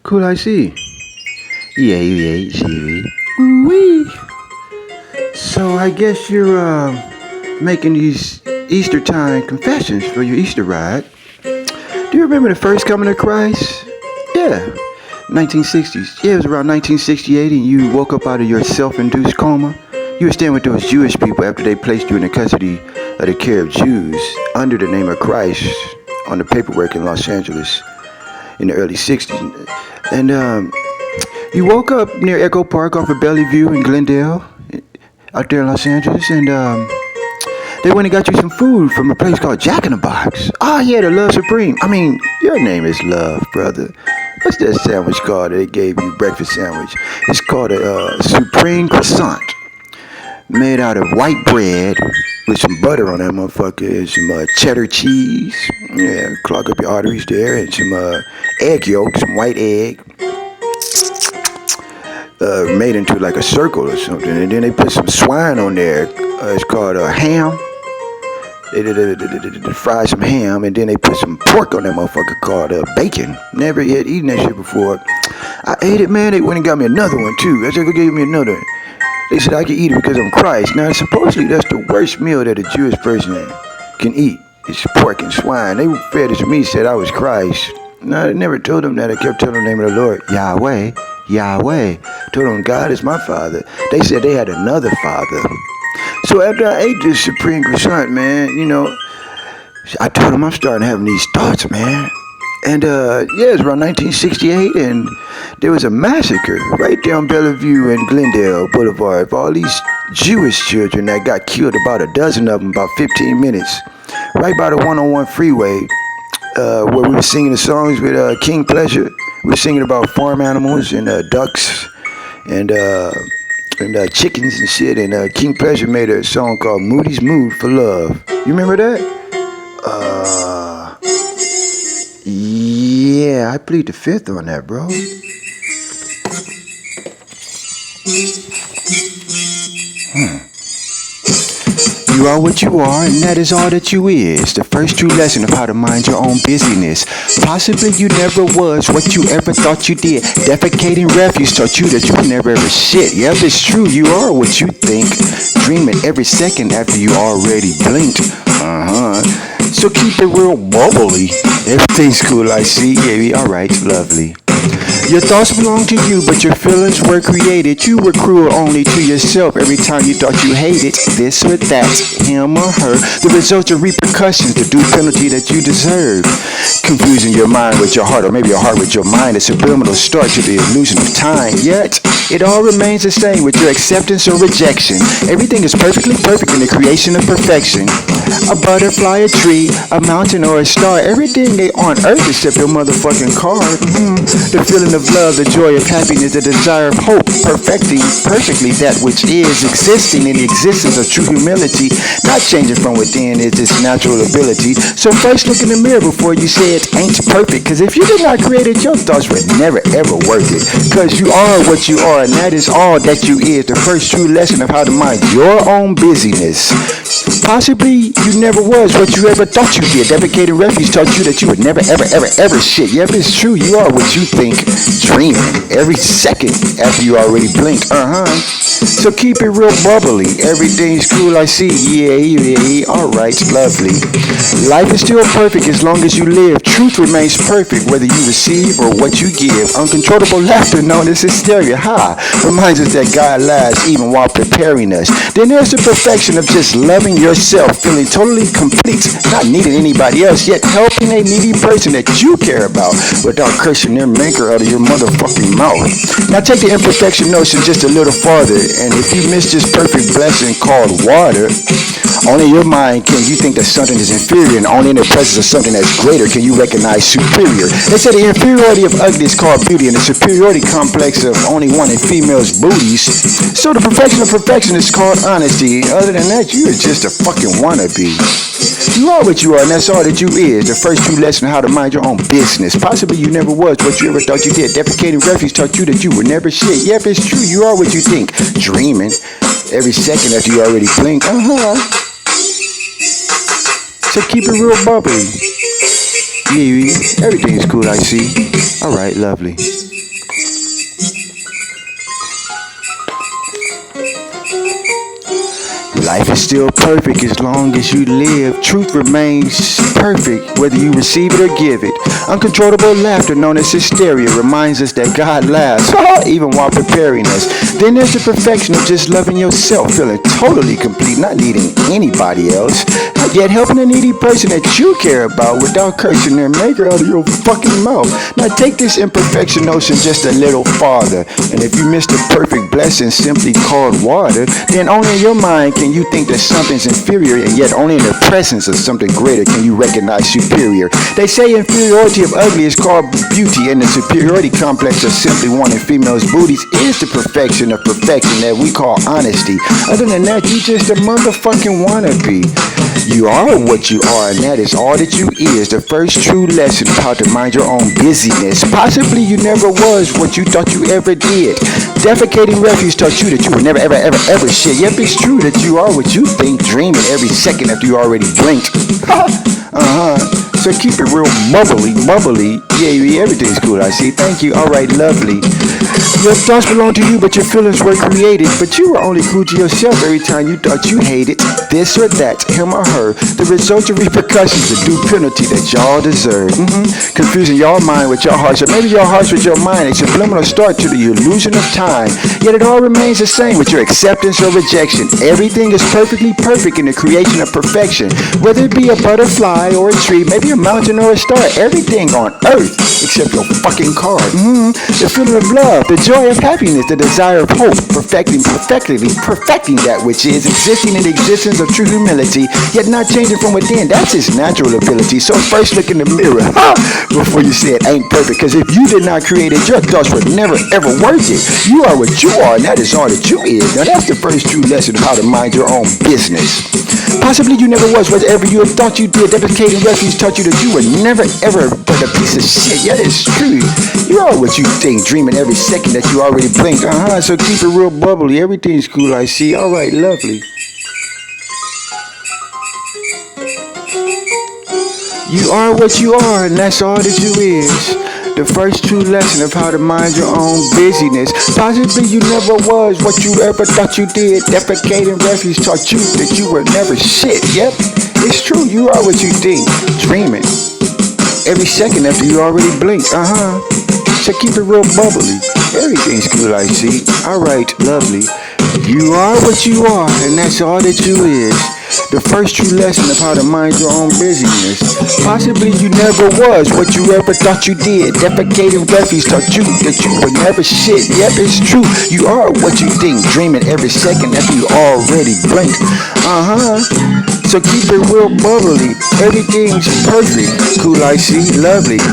Cool, I see. Yeah, see. Ooh-wee. So I guess you're making these Easter time confessions for your Easter ride. Do you remember the first coming of Christ? Yeah, 1960s. Yeah, it was around 1968 and you woke up out of your self-induced coma. You were staying with those Jewish people after they placed you in the custody of the care of Jews under the name of Christ on the paperwork in Los Angeles in the early 60s. And you woke up near Echo Park off of Bellevue in Glendale out there in Los Angeles, and they went and got you some food from a place called Jack in the Box. Oh yeah, the Love Supreme. I mean, your name is Love, brother. What's that sandwich called that they gave you, breakfast sandwich? It's called a Supreme Croissant, made out of white bread with some butter on that motherfucker and some cheddar cheese. Yeah, clog up your arteries there, and some egg yolk, some white egg. Made into like a circle or something, and then they put some swine on there. It's called ham. They fry some ham, and then they put some pork on that motherfucker called bacon. Never yet eaten that shit before. I ate it, man. They went and got me another one too. I said, go give me another. They said I could eat it because I'm Christ. Now supposedly that's the worst meal that a Jewish person can eat. It's pork and swine. They fed it to me, said I was Christ. No, I never told them that. I kept telling them the name of the Lord, Yahweh. Yahweh. Told them God is my father. They said they had another father. So after I ate this Supreme Croissant, man, you know, I told them I'm starting having these thoughts, man. And yeah, it was around 1968, and there was a massacre right there on Bellevue and Glendale Boulevard for all these Jewish children that got killed, about a dozen of them, about 15 minutes, right by the 101 freeway, where we were singing the songs with King Pleasure. We were singing about farm animals and ducks and chickens and shit. And King Pleasure made a song called Moody's Mood for Love. You remember that? Yeah, I plead the fifth on that, bro. You are what you are, and that is all that you is. The first true lesson of how to mind your own busyness. Possibly you never was what you ever thought you did. Defecating refuse taught you that you never ever shit. Yep, it's true, you are what you think. Dreaming every second after you already blinked. So keep it real bubbly. Everything's cool, I see. Yeah, alright, lovely. Your thoughts belong to you, but your feelings were created. You were cruel only to yourself every time you thought you hated this or that, him or her. The results are repercussions, the due penalty that you deserve. Confusing your mind with your heart, or maybe your heart with your mind, a subliminal start to the illusion of time. Yet, it all remains the same with your acceptance or rejection. Everything is perfectly perfect in the creation of perfection. A butterfly, a tree, a mountain, or a star. Everything on earth except your motherfucking car. The feeling of love, the joy of happiness, the desire of hope, perfecting perfectly that which is, existing in the existence of true humility, not changing from within is its natural ability. So first look in the mirror before you say it ain't perfect, because if you did not create it, your thoughts would never ever work it, because you are what you are, and that is all that you is. The first true lesson of how to mind your own busyness. Possibly you never was what you ever thought you did. Defecating refuse taught you that you would never ever shit. Yep, it's true, you are what you think. Dreaming every second after you already blink. So keep it real bubbly. Everything's cool, I see. Yeah, alright, lovely. Life is still perfect as long as you live. Truth remains perfect whether you receive or what you give. Uncontrollable laughter known as hysteria. Reminds us that God lies even while preparing us. Then there's the perfection of just loving yourself, feeling totally complete, not needing anybody else, yet helping a needy person that you care about without cursing their maker out of your motherfucking mouth. Now take the imperfection notion just a little farther, and if you miss this perfect blessing called water, only in your mind can you think that something is inferior, and only in the presence of something that's greater can you recognize superior. They say the inferiority of ugly is called beauty, and the superiority complex of only wanting females' booties. So the perfection of perfection is called honesty. Other than that, you are just a fucking wannabe. You are what you are, and that's all that you is. The first true lesson on how to mind your own business. Possibly you never was what you ever thought you did. Defecating refuse taught you that you were never shit. Yep, it's true, you are what you think. Dreaming every second after you already blink. So keep it real bubbly. Yeah, everything is cool, I see. Alright, lovely. Life is still perfect as long as you live. Truth remains perfect whether you receive it or give it. Uncontrollable laughter known as hysteria reminds us that God laughs even while preparing us. Then there's the perfection of just loving yourself, feeling totally complete, not needing anybody else, yet helping a needy person that you care about without cursing their maker out of your fucking mouth. Now take this imperfection notion just a little farther, and if you miss the perfect blessing simply called water, then only in your mind can you think that something's inferior, and yet only in the presence of something greater can you recognize superior. They say inferiority of ugly is called beauty, and the superiority complex of simply wanting females' booties is the perfection of perfection that we call honesty. Other than that, you just a motherfucking wannabe. You are what you are, and that is all that you is. The first true lesson is how to mind your own busyness. Possibly you never was what you thought you ever did. Defecating refuse taught you that you would never, ever shit. Yep, it's true that you are what you think, dreaming every second after you already blinked. So keep it real mumbly. Yeah, everything's cool, I see. Thank you. All right, lovely. Your thoughts belong to you, but your feelings were created. But you were only cool to yourself every time you thought you hated this or that, him or her. The results and repercussions, the due penalty that y'all deserve. Confusing your mind with your hearts, or maybe your hearts with your mind. A subliminal start to the illusion of time. Yet it all remains the same with your acceptance or rejection. Everything is perfectly perfect in the creation of perfection. Whether it be a butterfly or a tree, maybe a mountain or a star, everything on earth except your fucking card. The feeling of love, the joy of happiness, the desire of hope, perfecting that which is, existing in the existence of true humility, yet not changing from within. That's his natural ability. So first look in the mirror before you say it ain't perfect, because if you did not create it, your thoughts would never ever worth it. You are what you are, and that is all that you is. Now that's the first true lesson of how to mind your own business. Possibly you never was whatever you have thought you did. Defecating refuse taught you that you were never ever but a piece of shit. Yeah, it's true. You are what you think, dreaming every second that you already blinked. So keep it real bubbly. Everything's cool, I see. All right, lovely. You are what you are, and that's all that you is. The first true lesson of how to mind your own busyness. Possibly you never was what you ever thought you did. Defecating refuse taught you that you were never shit. Yep, it's true. You are what you think, dreaming every second after you already blinked. So keep it real bubbly. Everything's cool, I see. All right, lovely. You are what you are, and that's all that you is. The first true lesson of how to mind your own busyness. Possibly you never was what you ever thought you did. Defecating refuse taught you that you were never shit. Yep, it's true. You are what you think, dreaming every second after you already blinked. So keep it real bubbly. Everything's perfect. Cool, I see. Lovely.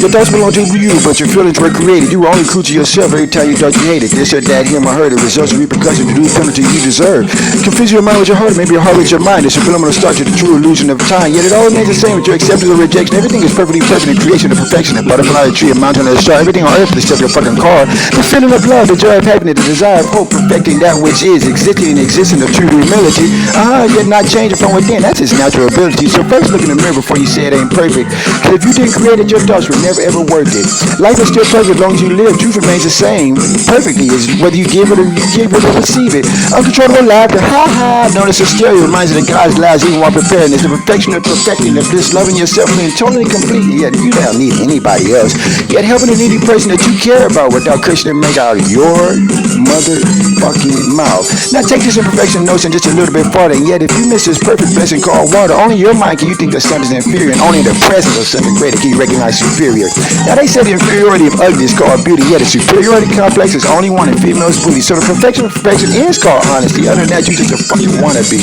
Your thoughts belong to you, but your feelings were created. You were only cool to yourself every time you thought you hated this or that, him or her. The results and repercussions, the due penalty you deserve. Confuse your mind with your heart, maybe your heart with your mind. It's a phenomenal start to the true illusion of time. Yet it all remains the same with your acceptance or rejection. Everything is perfectly perfect in creation of perfection. A butterfly, a tree, a mountain, or a star. Everything on earth except your fucking car. The feeling of love, the joy of happiness, the desire of hope, perfecting that which is, existing in the existence of true humility. Yet not changing from within. That's his natural ability. So first look in the mirror before you say it ain't perfect. Because if you didn't create it, your thoughts were never ever worth it. Life is still perfect as long as you live. Truth remains the same. Perfectly is whether you give it or receive it. Uncontrollable laughter, known as hysteria, reminds you that God's laughs even while preparing. It's the perfection of perfecting, of this loving yourself being totally complete. Yet you don't need anybody else. Yet helping a needy person that you care about without cursing and make out of your motherfucking mouth. Now take this imperfection notion just a little bit farther, and yet if you miss this perfect blessing called water, only in your mind can you think that something is inferior, and only in the presence of something greater can you recognize superior. Now they say the inferiority of ugly is called beauty, yet the superiority complex is only one in females' booty. So the perfection of perfection is called honesty. Other than that, you just a fucking wannabe.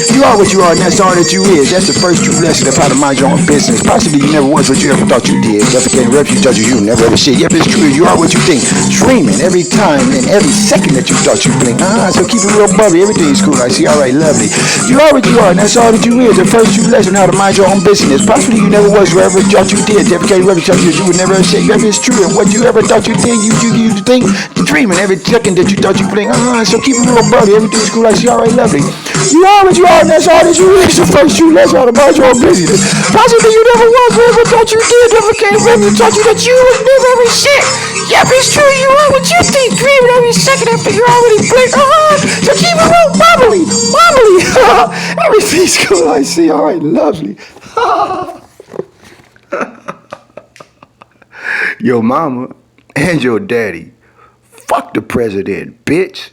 You are what you are, and that's all that you is. That's the first true lesson of how to mind your own business. Possibly you never was what you ever thought you did. Defecating refuse taught you never ever shit. Yep, it's true. You are what you think, dreaming every time and every second that you thought you blink. So keep it real bubbly. Everything's cool, I see. All right, lovely. You are what you are, and that's all that you is. The first true lesson how to mind your own business. Possibly you never was wherever thought you did. Defecating refuse taught you would never ever shit. Yep, it's true. And what you ever thought you did, you think, dreaming every second that you thought you blink. So keep it real bubbly. Everything's cool, I see. All right, lovely. You are what you are, and that's all that you is. The first true lesson how to mind your own business. Possibly you never was wherever thought you did. Defecating refuse taught you that you would never ever shit. Yep, it's true. You are what you think, dreaming every second after you already blink. So keep it real bubbly. Everything's cool, I see. All right, lovely. Your mama and your daddy. Fuck the president, bitch.